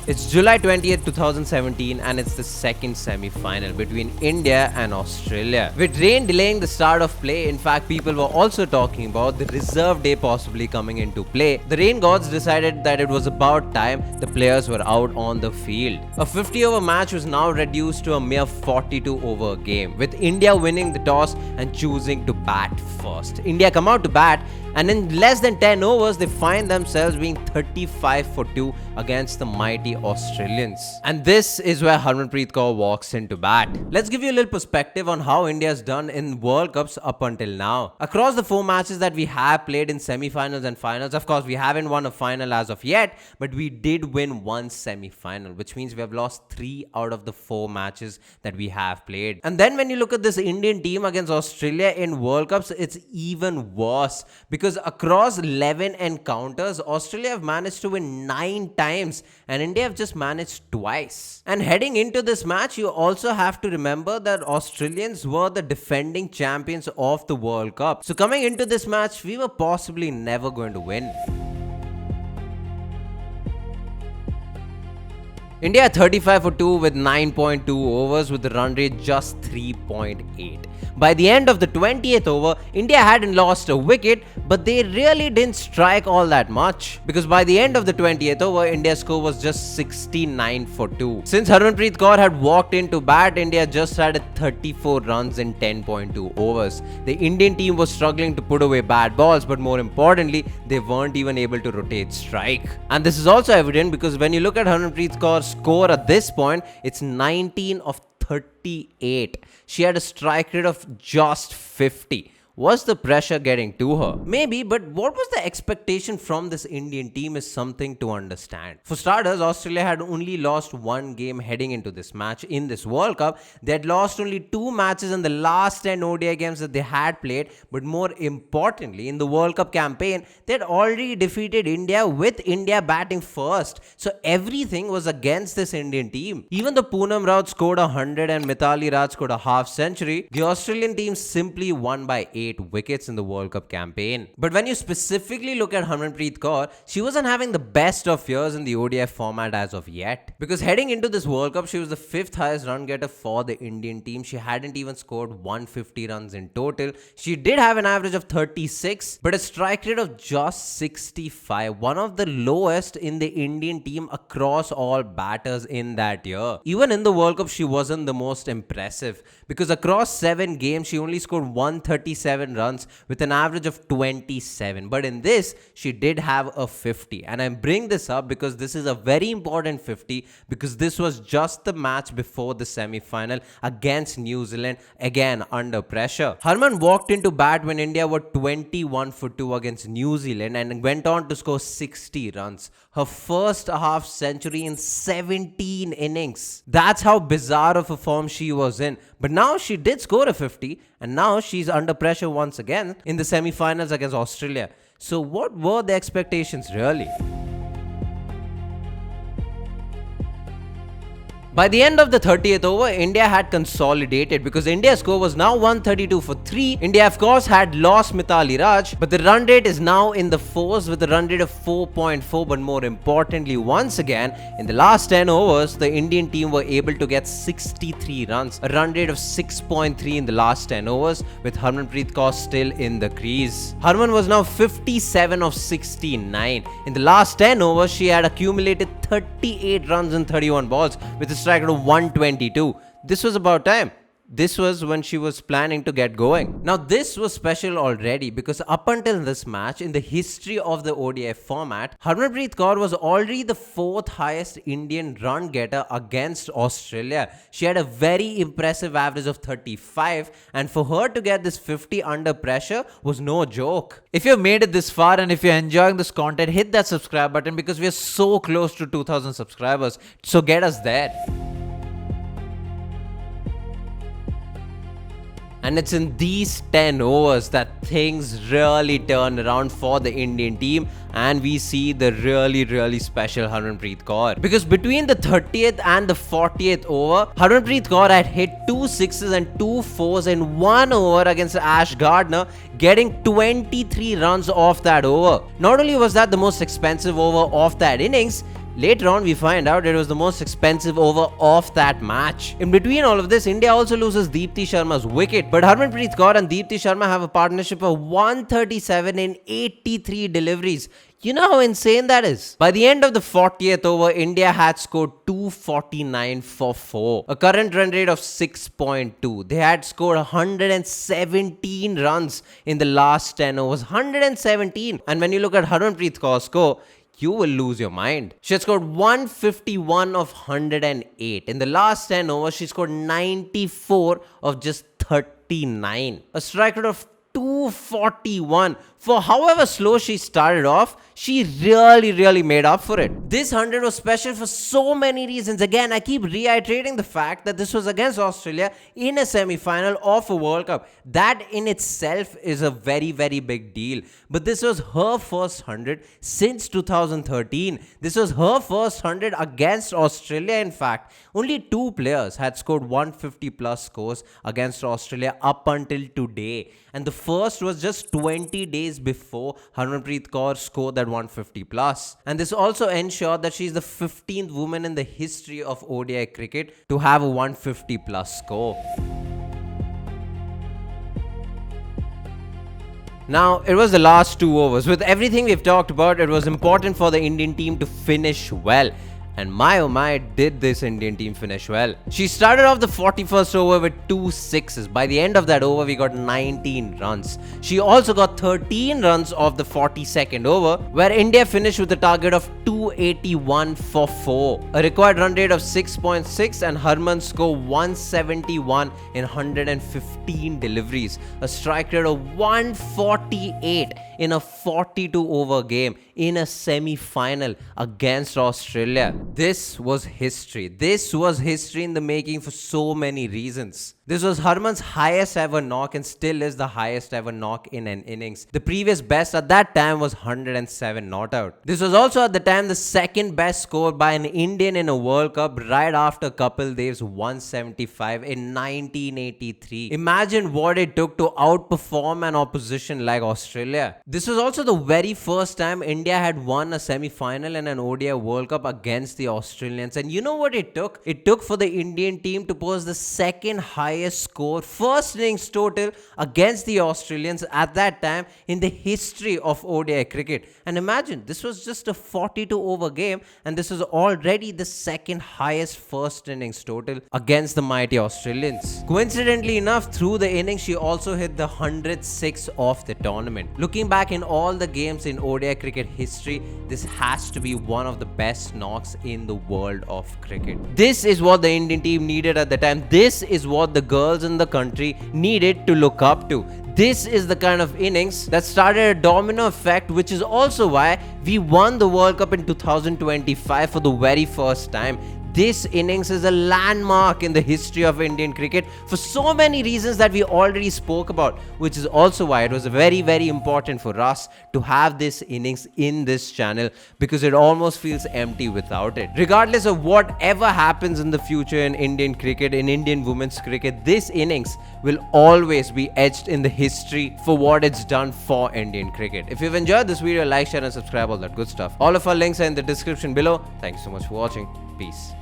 It's July 20th, 2017 and it's the second semi-final between India and Australia. With rain delaying the start of play, in fact people were also talking about the reserve day possibly coming into play. The rain gods decided that it was about time the players were out on the field. A 50-over match was now reduced to a mere 42-over game, with India winning the toss and choosing to bat first. India come out to bat, and in less than 10 overs, they find themselves being 35 for 2 against the mighty Australians. And this is where Harmanpreet Kaur walks into bat. Let's give you a little perspective on how India's done in World Cups up until now. Across the 4 matches that we have played in semi-finals and finals, of course, we haven't won a final as of yet, but we did win 1 semi-final, which means we have lost 3 out of the 4 matches that we have played. And then when you look at this Indian team against Australia in World Cups, it's even worse, because across 11 encounters, Australia have managed to win 9 times and India have just managed twice. And heading into this match, you also have to remember that Australians were the defending champions of the World Cup. So coming into this match, we were possibly never going to win. India 35 for 2 with 9.2 overs with the run rate just 3.8. By the end of the 20th over, India hadn't lost a wicket, but they really didn't strike all that much, because by the end of the 20th over, India's score was just 69 for 2. Since Harmanpreet Kaur had walked into bat, India just had 34 runs in 10.2 overs. The Indian team was struggling to put away bad balls, but more importantly, they weren't even able to rotate strike. And this is also evident because when you look at Harmanpreet Kaur's score at this point, it's 19 of 38. She had a strike rate of just 50. Was the pressure getting to her? Maybe, but what was the expectation from this Indian team is something to understand. For starters, Australia had only lost 1 game heading into this match in this World Cup. They had lost only 2 matches in the last 10 ODI games that they had played, but more importantly, in the World Cup campaign, they had already defeated India with India batting first. So everything was against this Indian team. Even though Poonam Raut scored 100 and Mithali Raj scored a half century, the Australian team simply won by 8 wickets in the World Cup campaign. But when you specifically look at Harmanpreet Kaur, she wasn't having the best of years in the ODI format as of yet. Because heading into this World Cup, she was the 5th highest run getter for the Indian team. She hadn't even scored 150 runs in total. She did have an average of 36, but a strike rate of just 65, one of the lowest in the Indian team across all batters in that year. Even in the World Cup, she wasn't the most impressive, because across 7 games, she only scored 137 runs with an average of 27. But in this, she did have a 50. And I bring this up because this is a very important 50, because this was just the match before the semi-final against New Zealand, again under pressure. Harman walked into bat when India were 21 for 2 against New Zealand and went on to score 60 runs. Her first half century in 17 innings. That's how bizarre of a form she was in. But now she did score a 50, and now she's under pressure once again in the semi-finals against Australia. So what were the expectations really? By the end of the 30th over, India had consolidated, because India's score was now 132 for 3. India, of course, had lost Mithali Raj, but the run rate is now in the 4s with a run rate of 4.4. But more importantly, once again, in the last 10 overs, the Indian team were able to get 63 runs, a run rate of 6.3 in the last 10 overs, with Harmanpreet Kaur still in the crease. Harman was now 57 of 69. In the last 10 overs, she had accumulated 38 runs in 31 balls with a strike rate of 122. This was about time. This was when she was planning to get going. Now this was special already, because up until this match in the history of the ODI format, Harmanpreet Kaur was already the 4th highest Indian run getter against Australia. She had a very impressive average of 35, and for her to get this 50 under pressure was no joke. If you've made it this far and if you're enjoying this content, hit that subscribe button, because we are so close to 2,000 subscribers. So get us there. And it's in these 10 overs that things really turn around for the Indian team, and we see the really special Harmanpreet Kaur. Because between the 30th and the 40th over, Harmanpreet Kaur had hit 2 sixes and 2 4s in 1 over against Ash Gardner, getting 23 runs off that over. Not only was that the most expensive over of that innings, Later on, we find out it was the most expensive over of that match. In between all of this, India also loses Deepti Sharma's wicket, but Harmanpreet Kaur and Deepti Sharma have a partnership of 137 in 83 deliveries. You know how insane that is? By the end of the 40th over, India had scored 249 for 4, a current run rate of 6.2. They had scored 117 runs in the last 10 overs. 117. And when you look at Harmanpreet Kaur's score, you will lose your mind. She had scored 151 of 108. In the last 10 overs, she scored 94 of just 39. A strike rate of 241. For however slow she started off, she really made up for it. This 100 was special for so many reasons. Again, I keep reiterating the fact that this was against Australia in a semi-final of a World Cup. That in itself is a very big deal. But this was her first 100 since 2013. This was her first 100 against Australia, in fact. Only 2 players had scored 150 plus scores against Australia up until today. And the first was just 20 days before Harmanpreet Kaur scored that 150 plus. And this also ensured that she's the 15th woman in the history of ODI cricket to have a 150 plus score. Now, it was the last 2 overs. With everything we've talked about, it was important for the Indian team to finish well. And my oh my, did this Indian team finish well. She started off the 41st over with 2 sixes. By the end of that over, we got 19 runs. She also got 13 runs off the 42nd over, where India finished with a target of 281 for 4. A required run rate of 6.6 and Harman scored 171 in 115 deliveries. A strike rate of 148 in a 42 over game in a semi-final against Australia. This was history. This was history in the making for so many reasons. This was Harman's highest ever knock and still is the highest ever knock in an innings. The previous best at that time was 107 not out. This was also at the time the second best score by an Indian in a World Cup right after Kapil Dev's 175 in 1983. Imagine what it took to outperform an opposition like Australia. This was also the very first time India had won a semi-final in an ODI World Cup against the Australians. And you know what it took? It took for the Indian team to post the second highest score, first innings total against the Australians at that time in the history of ODI cricket. And imagine, this was just a 42 over game and this was already the second highest first innings total against the mighty Australians. Coincidentally enough, through the innings, she also hit the 106 of the tournament. Looking back in all the games in ODI cricket history, this has to be one of the best knocks in the world of cricket. This is what the Indian team needed at the time. This is what the girls in the country needed to look up to. This is the kind of innings that started a domino effect, which is also why we won the World Cup in 2025 for the very first time. This innings is a landmark in the history of Indian cricket for so many reasons that we already spoke about, which is also why it was very important for us to have this innings in this channel, because it almost feels empty without it. Regardless of whatever happens in the future in Indian cricket, in Indian women's cricket, this innings will always be etched in the history for what it's done for Indian cricket. If you've enjoyed this video, like, share and subscribe, all that good stuff. All of our links are in the description below. Thank you so much for watching. Peace.